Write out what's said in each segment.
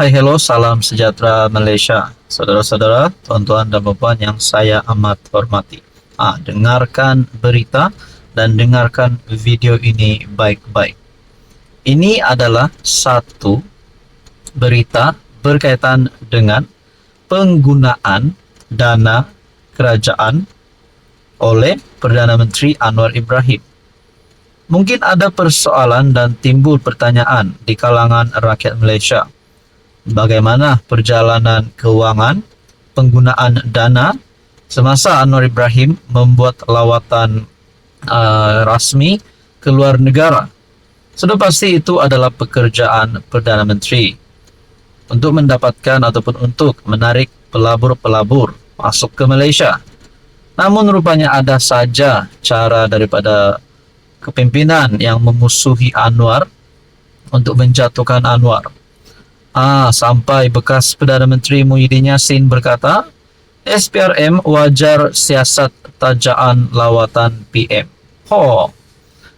Hai, hello, salam sejahtera Malaysia. Saudara-saudara, tuan-tuan dan puan yang saya amat hormati. Dengarkan berita dan dengarkan video ini baik-baik. Ini adalah satu berita berkaitan dengan penggunaan dana kerajaan oleh Perdana Menteri Anwar Ibrahim. Mungkin ada persoalan dan timbul pertanyaan di kalangan rakyat Malaysia. Bagaimana perjalanan keuangan, penggunaan dana semasa Anwar Ibrahim membuat lawatan rasmi ke luar negara. Sudah pasti itu adalah pekerjaan Perdana Menteri untuk mendapatkan ataupun untuk menarik pelabur-pelabur masuk ke Malaysia. Namun rupanya ada saja cara daripada kepimpinan yang memusuhi Anwar untuk menjatuhkan Anwar. Sampai bekas Perdana Menteri Muhyiddin Yassin berkata, SPRM wajar siasat tajaan lawatan PM.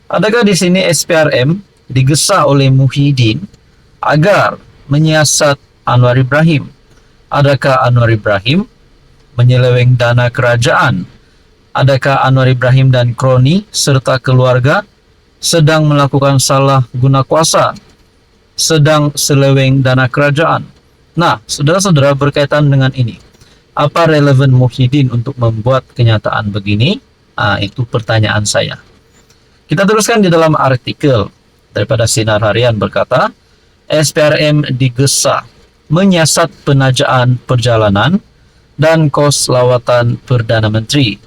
Adakah di sini SPRM digesa oleh Muhyiddin agar menyiasat Anwar Ibrahim? Adakah Anwar Ibrahim menyeleweng dana kerajaan? Adakah Anwar Ibrahim dan kroni serta keluarga sedang melakukan salah guna kuasa, sedang seleweng dana kerajaan? Nah, saudara-saudara, berkaitan dengan ini, apa relevan Muhyiddin untuk membuat kenyataan begini? Itu pertanyaan saya. Kita teruskan di dalam artikel daripada Sinar Harian berkata, SPRM digesa menyiasat penajaan perjalanan dan kos lawatan Perdana Menteri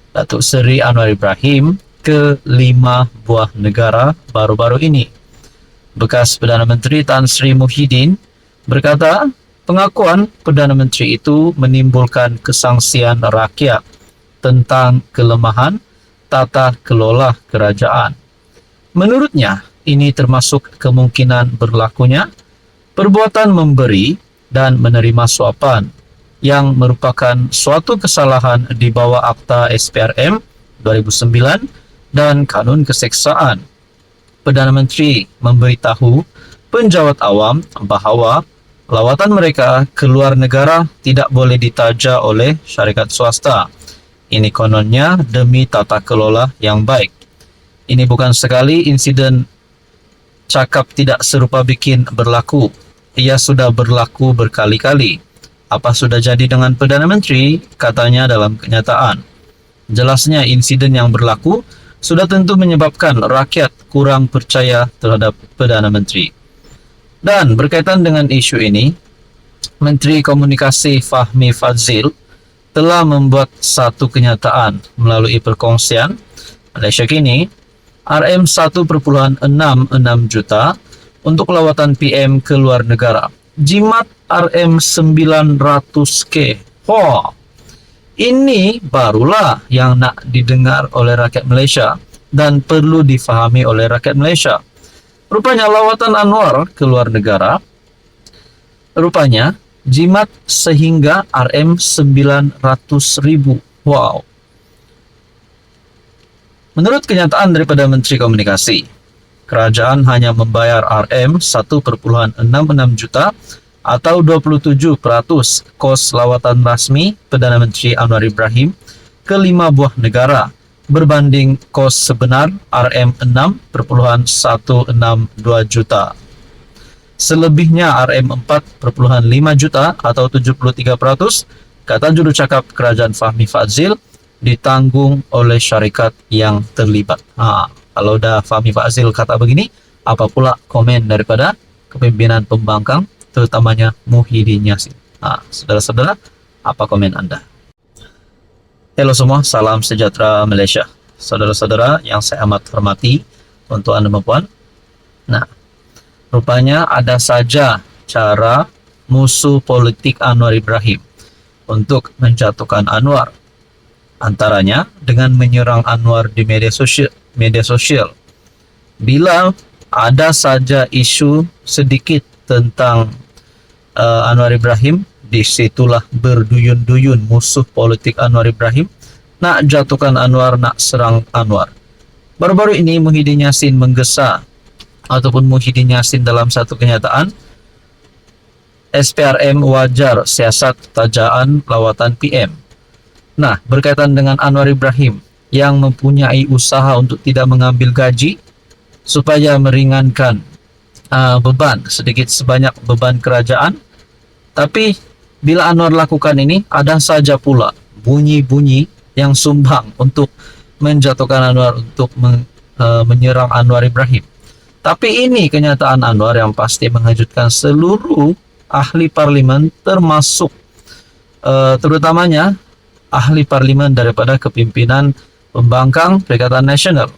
Datuk Seri Anwar Ibrahim ke 5 buah negara baru-baru ini. Bekas Perdana Menteri Tan Sri Muhyiddin berkata, pengakuan Perdana Menteri itu menimbulkan kesangsian rakyat tentang kelemahan tata kelola kerajaan. Menurutnya, ini termasuk kemungkinan berlakunya perbuatan memberi dan menerima suapan yang merupakan suatu kesalahan di bawah Akta SPRM 2009 dan Kanun Keseksaan. Perdana Menteri memberitahu penjawat awam bahawa lawatan mereka ke luar negara tidak boleh ditaja oleh syarikat swasta. Ini kononnya demi tata kelola yang baik. Ini bukan sekali insiden cakap tidak serupa bikin berlaku. Ia sudah berlaku berkali-kali. Apa sudah jadi dengan Perdana Menteri? Katanya dalam kenyataan. Jelasnya insiden yang berlaku sudah tentu menyebabkan rakyat kurang percaya terhadap Perdana Menteri. Dan berkaitan dengan isu ini, Menteri Komunikasi Fahmi Fadzil telah membuat satu kenyataan melalui perkongsian Malaysia Kini, RM 1.66 juta untuk lawatan PM ke luar negara. Jimat RM 900K. Ini barulah yang nak didengar oleh rakyat Malaysia dan perlu difahami oleh rakyat Malaysia. Rupanya lawatan Anwar ke luar negara, rupanya jimat sehingga RM 900.000. Menurut kenyataan daripada Menteri Komunikasi, kerajaan hanya membayar RM 1.66 juta atau 27% kos lawatan rasmi Perdana Menteri Anwar Ibrahim ke 5 buah negara berbanding kos sebenar RM 6.162 juta. Selebihnya RM 4.5 juta atau 73%, kata juru cakap Kerajaan Fahmi Fadzil, ditanggung oleh syarikat yang terlibat. Kalau dah Fahmi Fadzil kata begini, apa pula komen daripada kepimpinan pembangkang, terutamanya Muhyiddin Yassin? Saudara-saudara, apa komen anda? Halo semua, salam sejahtera Malaysia. Saudara-saudara yang saya amat hormati, tuan-tuan dan puan. Rupanya ada saja cara musuh politik Anwar Ibrahim untuk menjatuhkan Anwar. Antaranya dengan menyerang Anwar di media sosial. Bila ada saja isu sedikit tentang Anwar Ibrahim, disitulah berduyun-duyun musuh politik Anwar Ibrahim nak jatuhkan Anwar, nak serang Anwar. Baru-baru ini Muhyiddin Yassin menggesa ataupun Muhyiddin Yassin dalam satu kenyataan SPRM wajar siasat tajaan lawatan PM. Nah, berkaitan dengan Anwar Ibrahim yang mempunyai usaha untuk tidak mengambil gaji supaya meringankan beban sedikit sebanyak beban kerajaan. Tapi bila Anwar lakukan ini, ada saja pula bunyi-bunyi yang sumbang untuk menjatuhkan Anwar, untuk menyerang Anwar Ibrahim. Tapi ini kenyataan Anwar yang pasti mengejutkan seluruh ahli parlimen, termasuk terutamanya ahli parlimen daripada kepimpinan pembangkang Perikatan Nasional.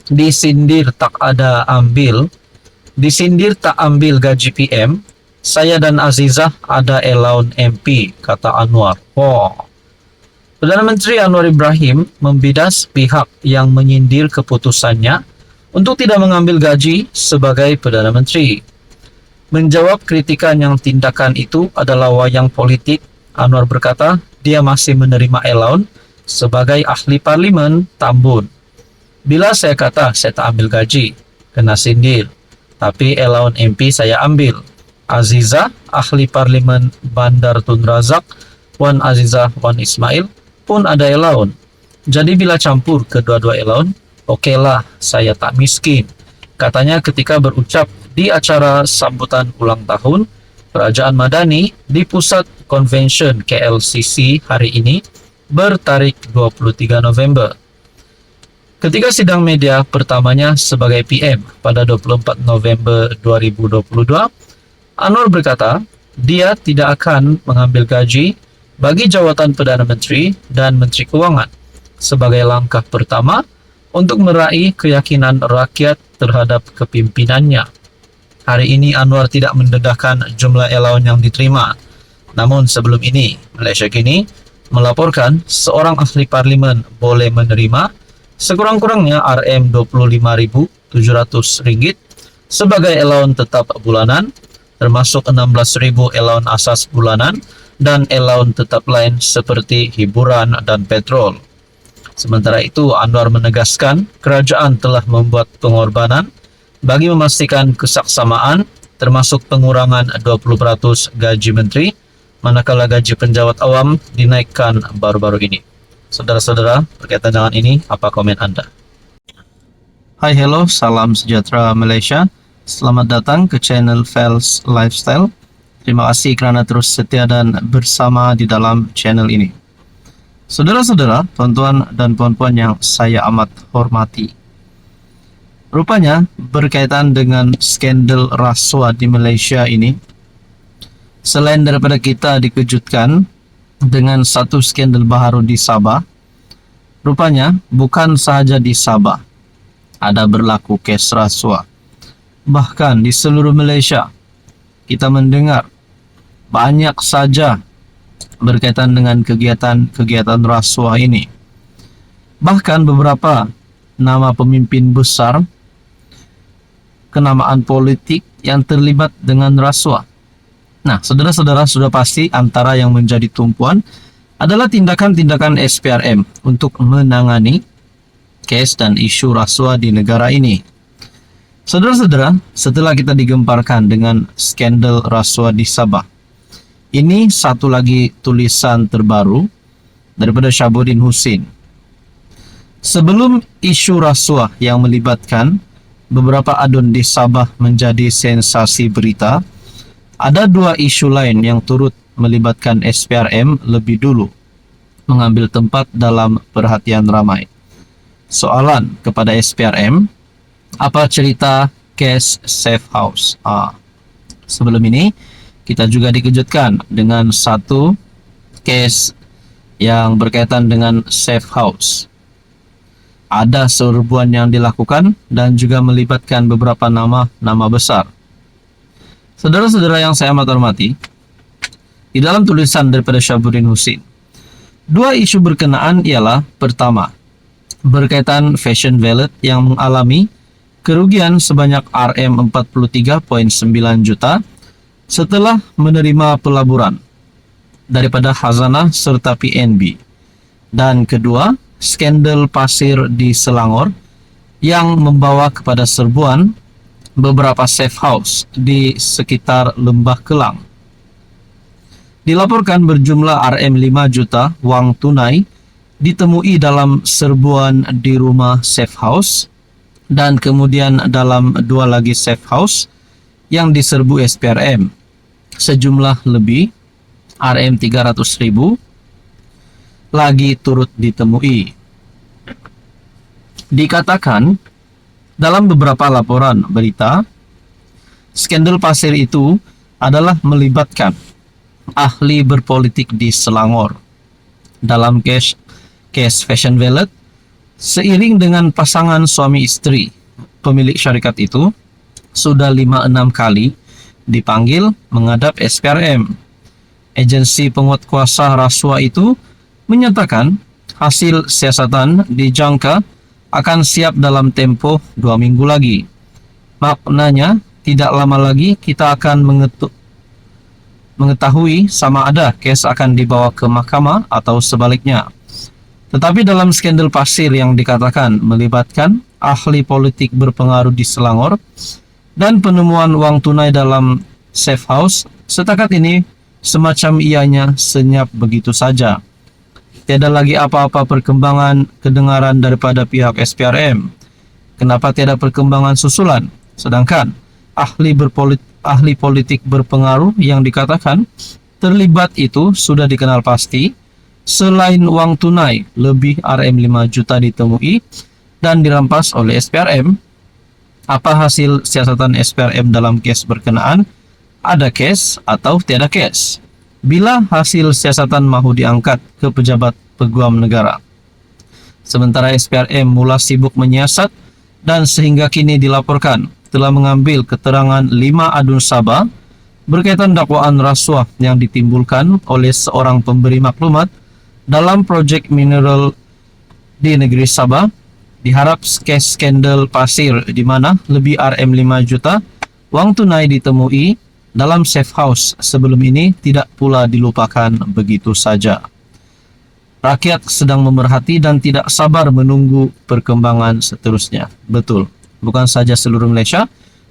Disindir tak ambil gaji PM, saya dan Azizah ada allowance MP, kata Anwar. Perdana Menteri Anwar Ibrahim membidas pihak yang menyindir keputusannya untuk tidak mengambil gaji sebagai Perdana Menteri. Menjawab kritikan yang tindakan itu adalah wayang politik, Anwar berkata dia masih menerima allowance sebagai ahli parlimen Tambun. Bila saya kata saya tak ambil gaji, kena sindir. Tapi allowance MP saya ambil. Azizah, ahli parlimen Bandar Tun Razak, Wan Azizah Wan Ismail pun ada allowance. Jadi bila campur kedua-dua allowance, okeylah, saya tak miskin. Katanya ketika berucap di acara sambutan ulang tahun Kerajaan Madani di Pusat Convention KLCC hari ini bertarik 23 November. Ketika sidang media pertamanya sebagai PM pada 24 November 2022, Anwar berkata dia tidak akan mengambil gaji bagi jawatan Perdana Menteri dan Menteri Keuangan sebagai langkah pertama untuk meraih keyakinan rakyat terhadap kepimpinannya. Hari ini Anwar tidak mendedahkan jumlah allowance yang diterima. Namun sebelum ini, Malaysia Kini melaporkan seorang ahli parlimen boleh menerima sekurang-kurangnya RM25.700 sebagai allowance tetap bulanan, termasuk 16.000 allowance asas bulanan dan allowance tetap lain seperti hiburan dan petrol. Sementara itu, Anwar menegaskan kerajaan telah membuat pengorbanan bagi memastikan kesaksamaan, termasuk pengurangan 20% gaji menteri, manakala gaji penjawat awam dinaikkan baru-baru ini. Saudara-saudara, berkaitan dengan ini, apa komen Anda? Hai, hello, salam sejahtera Malaysia. Selamat datang ke channel Fels Lifestyle. Terima kasih kerana terus setia dan bersama di dalam channel ini. Saudara-saudara, tuan-tuan dan puan-puan yang saya amat hormati. Rupanya berkaitan dengan skandal rasuah di Malaysia ini, selain daripada kita dikejutkan dengan satu skandal baharu di Sabah, rupanya bukan sahaja di Sabah ada berlaku kes rasuah. Bahkan di seluruh Malaysia kita mendengar banyak saja berkaitan dengan kegiatan rasuah ini. Bahkan beberapa nama pemimpin besar, kenamaan politik yang terlibat dengan rasuah. Nah, saudara-saudara, sudah pasti antara yang menjadi tumpuan adalah tindakan-tindakan SPRM untuk menangani kes dan isu rasuah di negara ini. Saudara-saudara, setelah kita digemparkan dengan skandal rasuah di Sabah, ini satu lagi tulisan terbaru daripada Syabuddin Husin. Sebelum isu rasuah yang melibatkan beberapa adun di Sabah menjadi sensasi berita, ada dua isu lain yang turut melibatkan SPRM lebih dulu mengambil tempat dalam perhatian ramai. Soalan kepada SPRM, apa cerita kes Safe House? Sebelum ini, kita juga dikejutkan dengan satu kes yang berkaitan dengan Safe House. Ada serbuan yang dilakukan dan juga melibatkan beberapa nama besar. Saudara-saudara yang saya amat hormati, di dalam tulisan daripada Syabuddin Husin, dua isu berkenaan ialah, pertama, berkaitan Fashion Valet yang mengalami kerugian sebanyak RM43.9 juta setelah menerima pelaburan daripada Khazanah serta PNB. Dan kedua, skandal pasir di Selangor yang membawa kepada serbuan beberapa safe house di sekitar Lembah Kelang. Dilaporkan berjumlah Rm 5 juta uang tunai ditemui dalam serbuan di rumah safe house dan kemudian dalam 2 lagi safe house yang diserbu SPRM. Sejumlah lebih Rm 300.000 lagi turut ditemui. Dikatakan dalam beberapa laporan berita, skandal pasir itu adalah melibatkan ahli berpolitik di Selangor dalam case Fashion Wallet. Seiring dengan pasangan suami istri, pemilik syarikat itu sudah 5-6 kali dipanggil menghadap SPRM. Agensi penguat kuasa rasuah itu menyatakan hasil siasatan dijangka akan siap dalam tempo 2 minggu lagi. Maknanya, tidak lama lagi kita akan mengetahui sama ada kes akan dibawa ke mahkamah atau sebaliknya. Tetapi dalam skandal pasir yang dikatakan melibatkan ahli politik berpengaruh di Selangor dan penemuan uang tunai dalam safe house, setakat ini semacam ianya senyap begitu saja. Tiada lagi apa-apa perkembangan kedengaran daripada pihak SPRM. Kenapa tiada perkembangan susulan? Sedangkan ahli politik berpengaruh yang dikatakan terlibat itu sudah dikenal pasti. Selain uang tunai, lebih Rm 5 juta ditemui dan dirampas oleh SPRM. Apa hasil siasatan SPRM dalam kes berkenaan? Ada kes atau tiada kes? Bila hasil siasatan mahu diangkat ke pejabat peguam negara. Sementara SPRM mula sibuk menyiasat dan sehingga kini dilaporkan telah mengambil keterangan 5 adun Sabah berkaitan dakwaan rasuah yang ditimbulkan oleh seorang pemberi maklumat dalam proyek mineral di negeri Sabah. Diharap kes skandal pasir di mana lebih Rm 5 juta uang tunai ditemui dalam safe house sebelum ini tidak pula dilupakan begitu saja. Rakyat sedang memerhati dan tidak sabar menunggu perkembangan seterusnya. Betul, bukan saja seluruh Malaysia,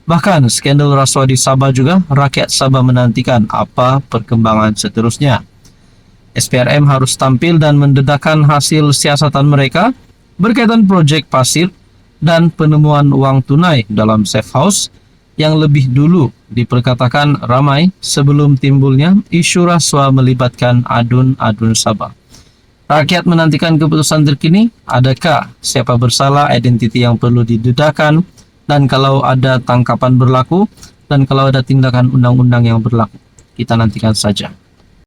bahkan skandal rasuah di Sabah juga rakyat Sabah menantikan apa perkembangan seterusnya. SPRM harus tampil dan mendedahkan hasil siasatan mereka berkaitan proyek pasir dan penemuan uang tunai dalam safe house yang lebih dulu diperkatakan ramai sebelum timbulnya isu rasuah melibatkan adun-adun Sabah. Rakyat menantikan keputusan terkini, adakah siapa bersalah, identiti yang perlu didedahkan, dan kalau ada tangkapan berlaku, dan kalau ada tindakan undang-undang yang berlaku. Kita nantikan saja.